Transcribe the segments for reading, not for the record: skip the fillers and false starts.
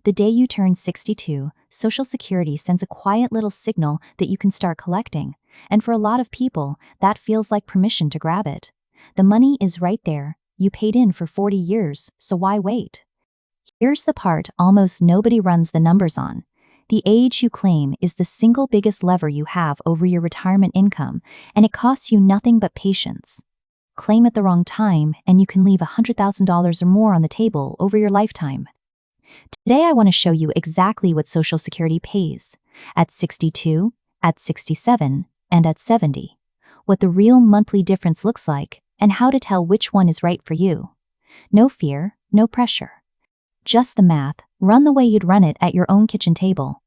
The day you turn 62, Social Security sends a quiet little signal that you can start collecting. And for a lot of people, that feels like permission to grab it. The money is right there. You paid in for 40 years, so why wait? Here's the part almost nobody runs the numbers on. The age you claim is the single biggest lever you have over your retirement income, and it costs you nothing but patience. Claim at the wrong time, and you can leave $100,000 or more on the table over your lifetime. Today I want to show you exactly what Social Security pays at 62, at 67, and at 70, what the real monthly difference looks like, and how to tell which one is right for you. No fear, no pressure. Just the math, run the way you'd run it at your own kitchen table.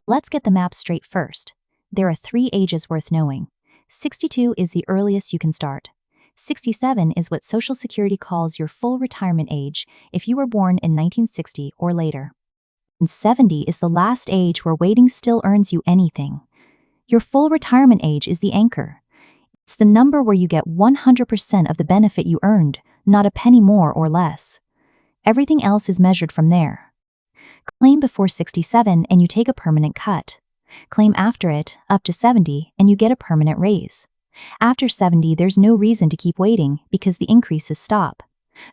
Let's get the map straight first. There are 3 ages worth knowing. 62 is the earliest you can start. 67 is what Social Security calls your full retirement age if you were born in 1960 or later. And 70 is the last age where waiting still earns you anything. Your full retirement age is the anchor. It's the number where you get 100% of the benefit you earned, not a penny more or less. Everything else is measured from there. Claim before 67 and you take a permanent cut. Claim after it, up to 70, and you get a permanent raise. After 70, there's no reason to keep waiting because the increases stop.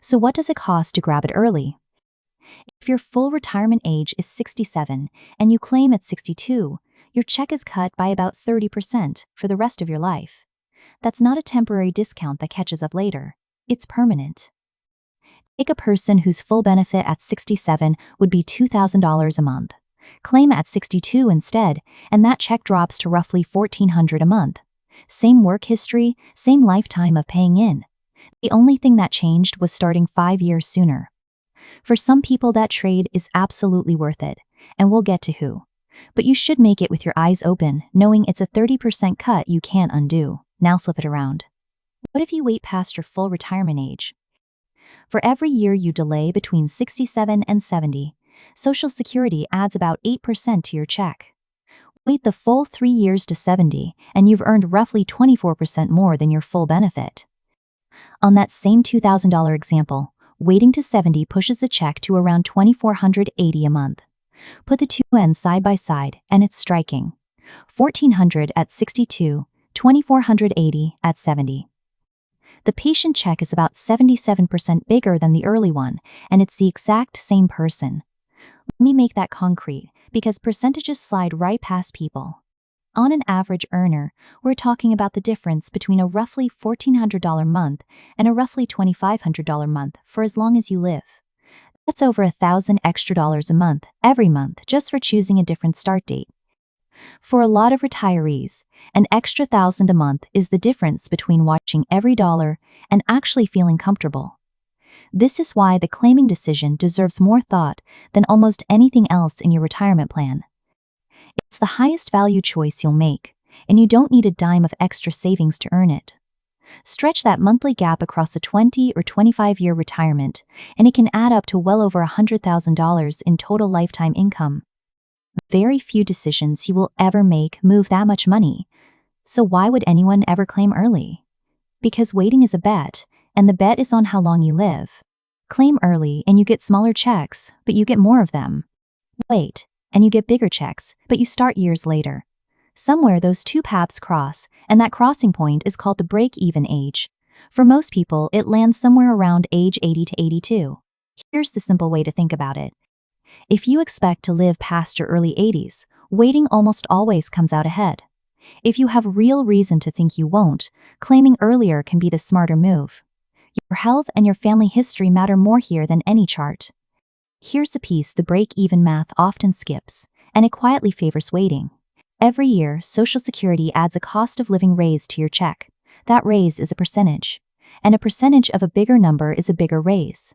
So what does it cost to grab it early? If your full retirement age is 67 and you claim at 62, your check is cut by about 30% for the rest of your life. That's not a temporary discount that catches up later. It's permanent. Take a person whose full benefit at 67 would be $2,000 a month. Claim at 62 instead, and that check drops to roughly $1,400 a month. Same work history, same lifetime of paying in. The only thing that changed was starting 5 years sooner. For some people that trade is absolutely worth it, and we'll get to who. But you should make it with your eyes open, knowing it's a 30% cut you can't undo. Now flip it around. What if you wait past your full retirement age? For every year you delay between 67 and 70, Social Security adds about 8% to your check. Wait the full 3 years to 70, and you've earned roughly 24% more than your full benefit. On that same $2,000 example, waiting to 70 pushes the check to around $2,480 a month. Put the two ends side by side, and it's striking. $1,400 at 62, $2,480 at 70. The patient check is about 77% bigger than the early one, and it's the exact same person. Let me make that concrete, because percentages slide right past people. On an average earner, we're talking about the difference between a roughly $1,400 month and a roughly $2,500 month for as long as you live. That's over $1,000 extra a month, every month, just for choosing a different start date. For a lot of retirees, an extra $1,000 a month is the difference between watching every dollar and actually feeling comfortable. This is why the claiming decision deserves more thought than almost anything else in your retirement plan. It's the highest value choice you'll make, and you don't need a dime of extra savings to earn it. Stretch that monthly gap across a 20 or 25-year retirement, and it can add up to well over $100,000 in total lifetime income. Very few decisions you will ever make move that much money. So why would anyone ever claim early? Because waiting is a bet, and the bet is on how long you live. Claim early and you get smaller checks, but you get more of them. Wait, and you get bigger checks, but you start years later. Somewhere those two paths cross, and that crossing point is called the break-even age. For most people, it lands somewhere around age 80 to 82. Here's the simple way to think about it. If you expect to live past your early 80s, waiting almost always comes out ahead. If you have real reason to think you won't, claiming earlier can be the smarter move. Your health and your family history matter more here than any chart. Here's a piece the break-even math often skips, and it quietly favors waiting. Every year, Social Security adds a cost of living raise to your check. That raise is a percentage, and a percentage of a bigger number is a bigger raise.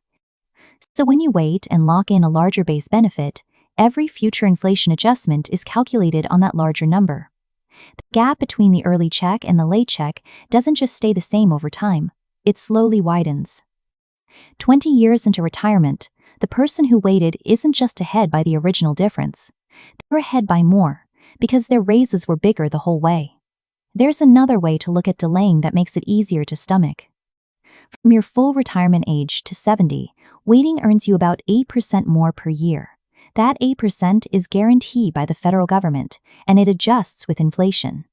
So when you wait and lock in a larger base benefit, every future inflation adjustment is calculated on that larger number. The gap between the early check and the late check doesn't just stay the same over time, it slowly widens. 20 years into retirement, the person who waited isn't just ahead by the original difference. They're ahead by more, because their raises were bigger the whole way. There's another way to look at delaying that makes it easier to stomach. From your full retirement age to 70, waiting earns you about 8% more per year. That 8% is guaranteed by the federal government, and it adjusts with inflation.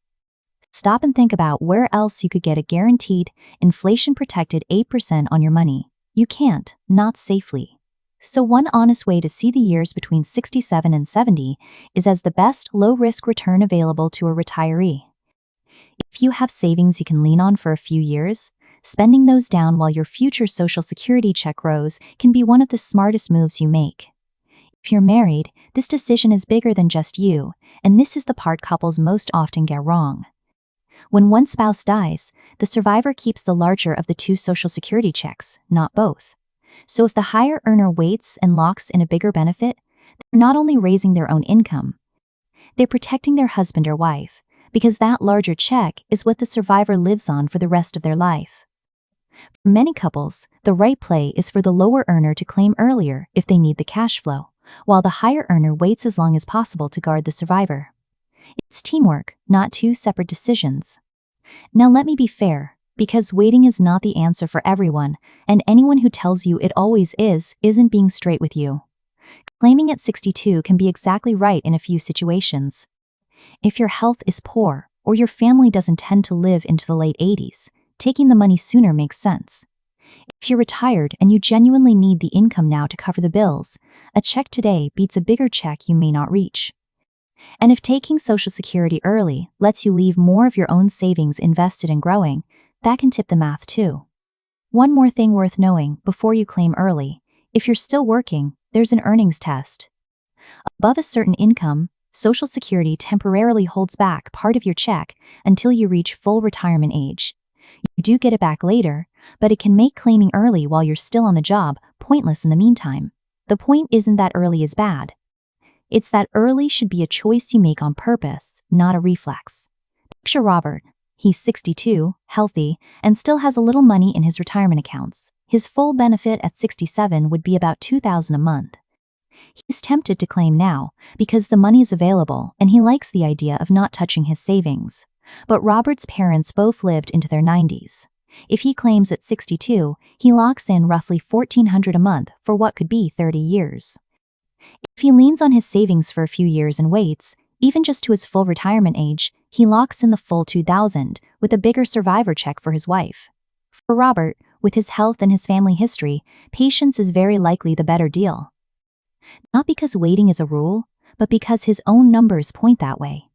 Stop and think about where else you could get a guaranteed, inflation-protected 8% on your money. You can't, not safely. So one honest way to see the years between 67 and 70 is as the best low-risk return available to a retiree. If you have savings you can lean on for a few years, spending those down while your future Social Security check grows can be one of the smartest moves you make. If you're married, this decision is bigger than just you, and this is the part couples most often get wrong. When one spouse dies, the survivor keeps the larger of the two Social Security checks, not both. So if the higher earner waits and locks in a bigger benefit, they're not only raising their own income, they're protecting their husband or wife, because that larger check is what the survivor lives on for the rest of their life. For many couples, the right play is for the lower earner to claim earlier if they need the cash flow, while the higher earner waits as long as possible to guard the survivor. It's teamwork, not two separate decisions. Now let me be fair, because waiting is not the answer for everyone, and anyone who tells you it always is, isn't being straight with you. Claiming at 62 can be exactly right in a few situations. If your health is poor, or your family doesn't tend to live into the late 80s, taking the money sooner makes sense. If you're retired and you genuinely need the income now to cover the bills, a check today beats a bigger check you may not reach. And if taking Social Security early lets you leave more of your own savings invested and growing, that can tip the math too. One more thing worth knowing before you claim early: if you're still working, there's an earnings test. Above a certain income, Social Security temporarily holds back part of your check until you reach full retirement age. You do get it back later, but it can make claiming early while you're still on the job pointless in the meantime. The point isn't that early is bad. It's that early should be a choice you make on purpose, not a reflex. Picture Robert. He's 62, healthy, and still has a little money in his retirement accounts. His full benefit at 67 would be about $2,000 a month. He's tempted to claim now because the money is available and he likes the idea of not touching his savings. But Robert's parents both lived into their 90s. If he claims at 62, he locks in roughly $1,400 a month for what could be 30 years. If he leans on his savings for a few years and waits, even just to his full retirement age, he locks in the full $2,000 with a bigger survivor check for his wife. For Robert, with his health and his family history, patience is very likely the better deal. Not because waiting is a rule, but because his own numbers point that way.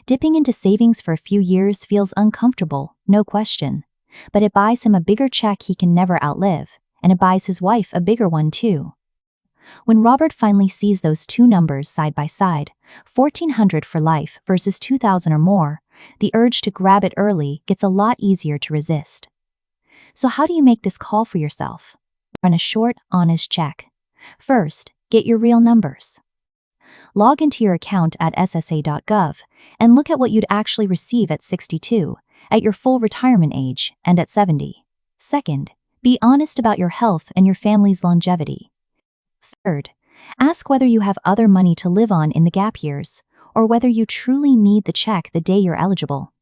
Dipping into savings for a few years feels uncomfortable, no question. But it buys him a bigger check he can never outlive, and it buys his wife a bigger one too. When Robert finally sees those two numbers side by side, $1,400 for life versus $2,000 or more, the urge to grab it early gets a lot easier to resist. So how do you make this call for yourself? Run a short, honest check. First, get your real numbers. Log into your account at ssa.gov and look at what you'd actually receive at 62, at your full retirement age, and at 70. Second, be honest about your health and your family's longevity. Third, ask whether you have other money to live on in the gap years, or whether you truly need the check the day you're eligible.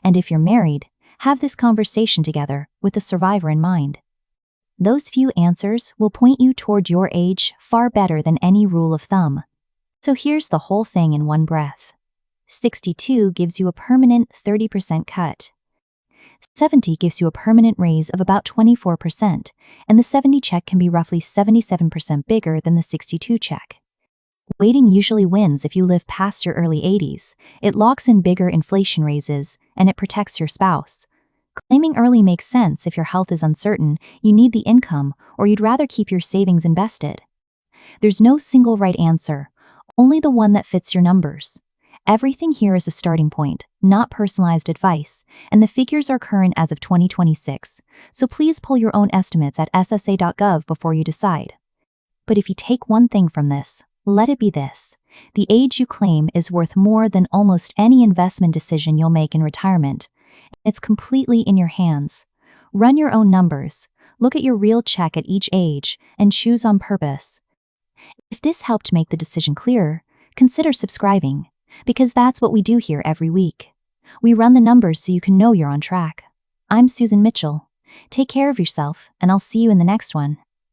And if you're married, have this conversation together with the survivor in mind. Those few answers will point you toward your age far better than any rule of thumb. So here's the whole thing in one breath. 62 gives you a permanent 30% cut. 70 gives you a permanent raise of about 24%, and the 70 check can be roughly 77% bigger than the 62 check. Waiting usually wins if you live past your early 80s. It locks in bigger inflation raises, and it protects your spouse. Claiming early makes sense if your health is uncertain, you need the income, or you'd rather keep your savings invested. There's no single right answer, only the one that fits your numbers. Everything here is a starting point, not personalized advice, and the figures are current as of 2026, so please pull your own estimates at ssa.gov before you decide. But if you take one thing from this, let it be this: the age you claim is worth more than almost any investment decision you'll make in retirement. It's completely in your hands. Run your own numbers, look at your real check at each age, and choose on purpose. If this helped make the decision clearer, consider subscribing, because that's what we do here every week. We run the numbers so you can know you're on track. I'm Susan Mitchell. Take care of yourself, and I'll see you in the next one.